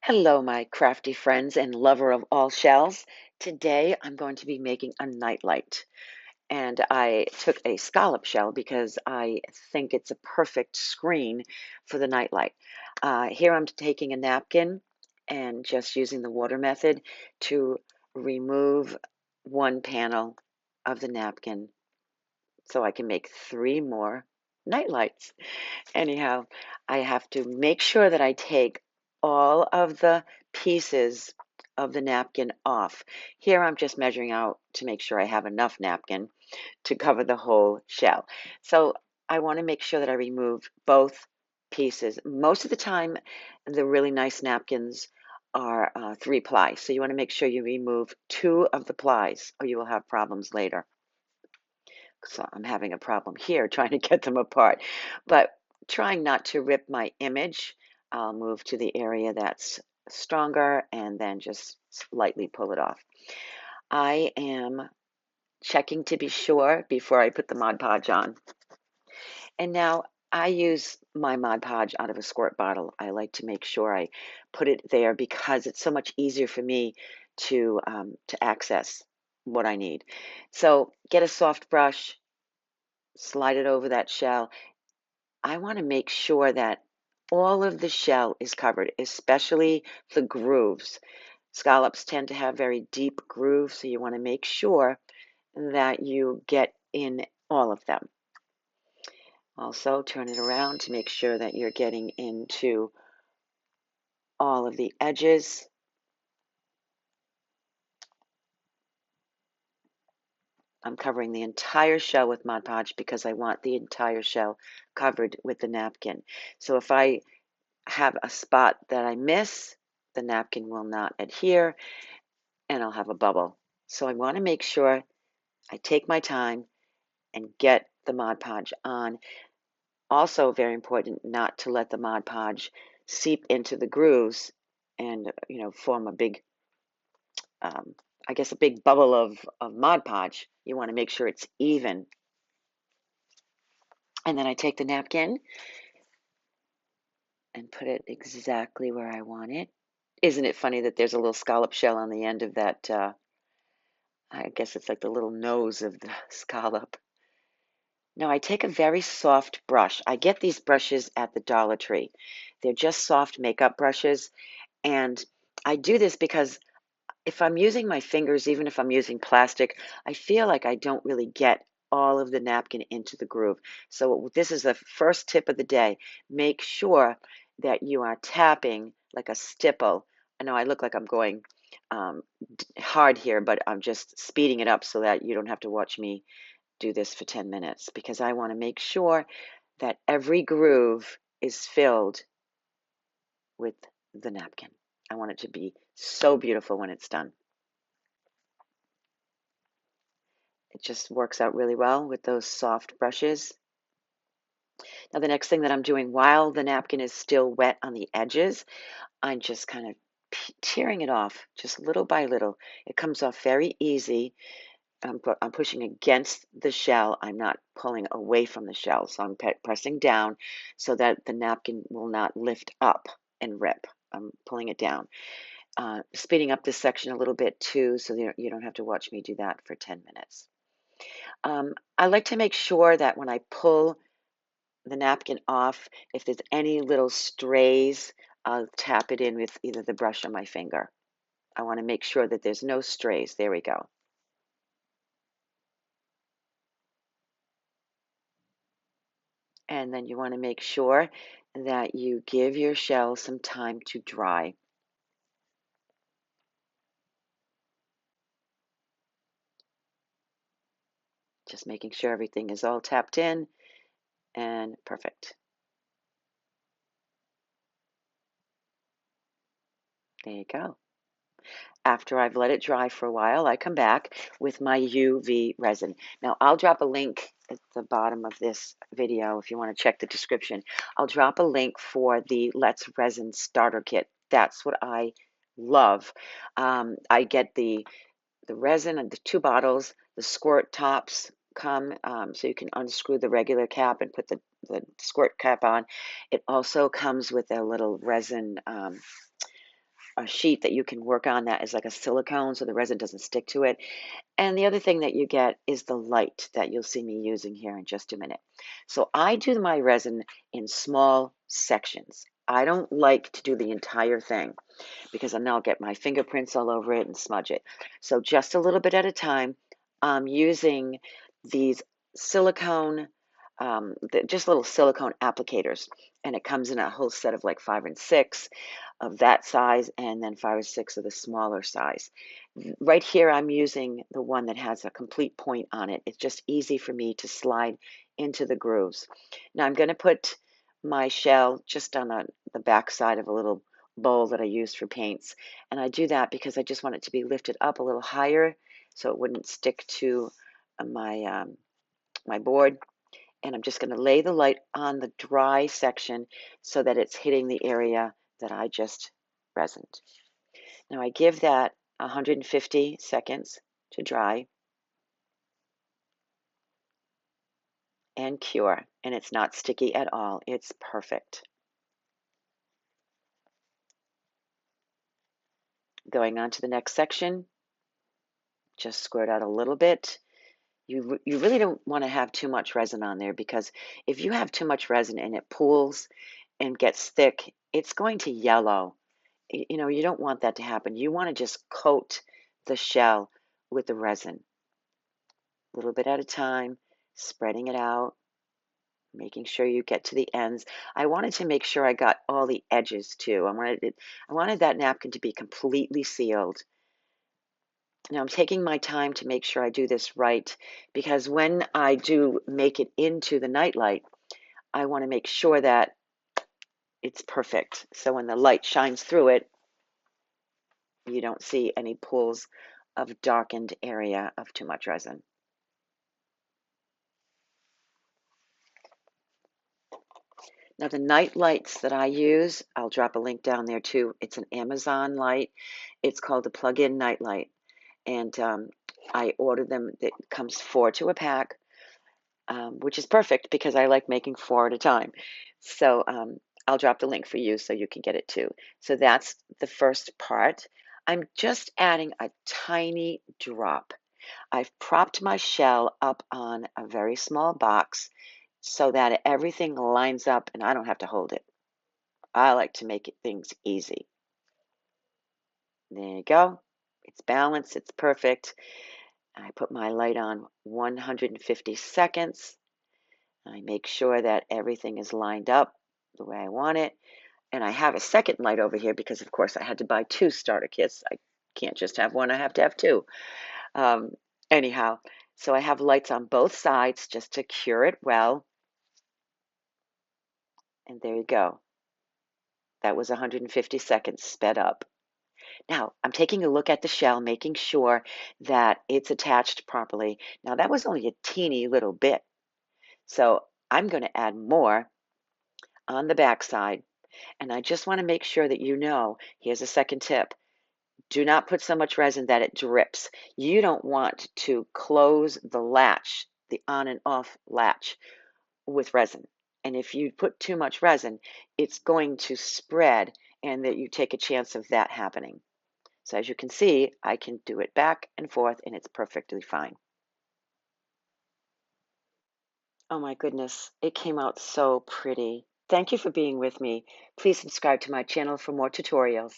Hello, my crafty friends and lover of all shells. Today I'm going to be making a nightlight. And I took a scallop shell because I think it's a perfect screen for the nightlight. Here I'm taking a napkin and just using the water method to remove one panel of the napkin so I can make three more nightlights. Anyhow, I have to make sure that I take all of the pieces of the napkin off. Here I'm just measuring out to make sure I have enough napkin to cover the whole shell. So I want to make sure that I remove both pieces. Most of the time, the really nice napkins are 3-ply. So you want to make sure you remove 2 of the plies or you will have problems later. So I'm having a problem here trying to get them apart. But trying not to rip my image, I'll move to the area that's stronger and then just lightly pull it off. I am checking to be sure before I put the Mod Podge on. And now I use my Mod Podge out of a squirt bottle. I like to make sure I put it there because it's so much easier for me to access what I need. So get a soft brush, slide it over that shell. I want to make sure that all of the shell is covered, especially the grooves. Scallops tend to have very deep grooves, so you want to make sure that you get in all of them. Also, turn it around to make sure that you're getting into all of the edges. I'm covering the entire shell with Mod Podge because I want the entire shell covered with the napkin. So if I have a spot that I miss, the napkin will not adhere and I'll have a bubble. So I want to make sure I take my time and get the Mod Podge on. Also very important not to let the Mod Podge seep into the grooves and form a big I guess a big bubble of Mod Podge. You want to make sure it's even. And then I take the napkin and put it exactly where I want it. Isn't it funny that there's a little scallop shell on the end of that? I guess it's like the little nose of the scallop. Now I take a very soft brush. I get these brushes at the Dollar Tree. They're just soft makeup brushes. And I do this because if I'm using my fingers, even if I'm using plastic, I feel like I don't really get all of the napkin into the groove. So this is the first tip of the day. Make sure that you are tapping like a stipple. I know I look like I'm going hard here, but I'm just speeding it up so that you don't have to watch me do this for 10 minutes because I want to make sure that every groove is filled with the napkin. I want it to be so beautiful when it's done. It just works out really well with those soft brushes. Now the next thing that I'm doing while the napkin is still wet on the edges, I'm just kind of tearing it off just little by little. It comes off very easy. I'm pushing against the shell. I'm not pulling away from the shell. So I'm pressing down so that the napkin will not lift up and rip. I'm pulling it down. Speeding up this section a little bit too so you don't have to watch me do that for 10 minutes. I like to make sure that when I pull the napkin off, if there's any little strays, I'll tap it in with either the brush or my finger. I want to make sure that there's no strays. There we go. And then you want to make sure that you give your shell some time to dry. Just making sure everything is all tapped in and perfect. There you go. After I've let it dry for a while, I come back with my UV resin. Now, I'll drop a link at the bottom of this video if you want to check the description. I'll drop a link for the Let's Resin Starter Kit. That's what I love. I get the resin and the 2 bottles. The squirt tops come so you can unscrew the regular cap and put the squirt cap on. It also comes with a little resin a sheet that you can work on that is like a silicone so the resin doesn't stick to it. And the other thing that you get is the light that you'll see me using here in just a minute. So I do my resin in small sections. I don't like to do the entire thing because then I'll get my fingerprints all over it and smudge it. So just a little bit at a time, I'm using these silicone, just little silicone applicators. And it comes in a whole set of like 5 and 6 of that size, and then 5 or 6 of the smaller size. Right here, I'm using the one that has a complete point on it. It's just easy for me to slide into the grooves. Now I'm going to put my shell just on the back side of a little bowl that I use for paints. And I do that because I just want it to be lifted up a little higher so it wouldn't stick to my board. And I'm just going to lay the light on the dry section so that it's hitting the area that I just resined. Now I give that 150 seconds to dry and cure, and it's not sticky at all. It's perfect. Going on to the next section, just squirt out a little bit. You really don't want to have too much resin on there, because if you have too much resin and it pools and gets thick, it's going to yellow. You know, you don't want that to happen. You want to just coat the shell with the resin, a little bit at a time, spreading it out, making sure you get to the ends. I wanted to make sure I got all the edges too. I wanted that napkin to be completely sealed. Now I'm taking my time to make sure I do this right, because when I do make it into the nightlight, I want to make sure that it's perfect. So when the light shines through it, you don't see any pools of darkened area of too much resin. Now the night lights that I use, I'll drop a link down there too. It's an Amazon light. It's called a plug-in night light. And I ordered them. It comes 4 to a pack, which is perfect because I like making 4 at a time. So I'll drop the link for you so you can get it too. So that's the first part. I'm just adding a tiny drop. I've propped my shell up on a very small box so that everything lines up and I don't have to hold it. I like to make things easy. There you go. It's balanced. It's perfect. I put my light on 150 seconds. I make sure that everything is lined up the way I want it. And I have a second light over here because, of course, I had to buy 2 starter kits. I can't just have one. I have to have 2. Um, anyhow, so I have lights on both sides just to cure it well. And there you go. That was 150 seconds sped up. Now, I'm taking a look at the shell, making sure that it's attached properly. Now, that was only a teeny little bit. So I'm going to add more on the back side. And I just want to make sure that you know, here's a second tip. Do not put so much resin that it drips. You don't want to close the latch, the on and off latch, with resin. And if you put too much resin, it's going to spread, and that you take a chance of that happening. So as you can see, I can do it back and forth, and it's perfectly fine. Oh my goodness, it came out so pretty. Thank you for being with me. Please subscribe to my channel for more tutorials.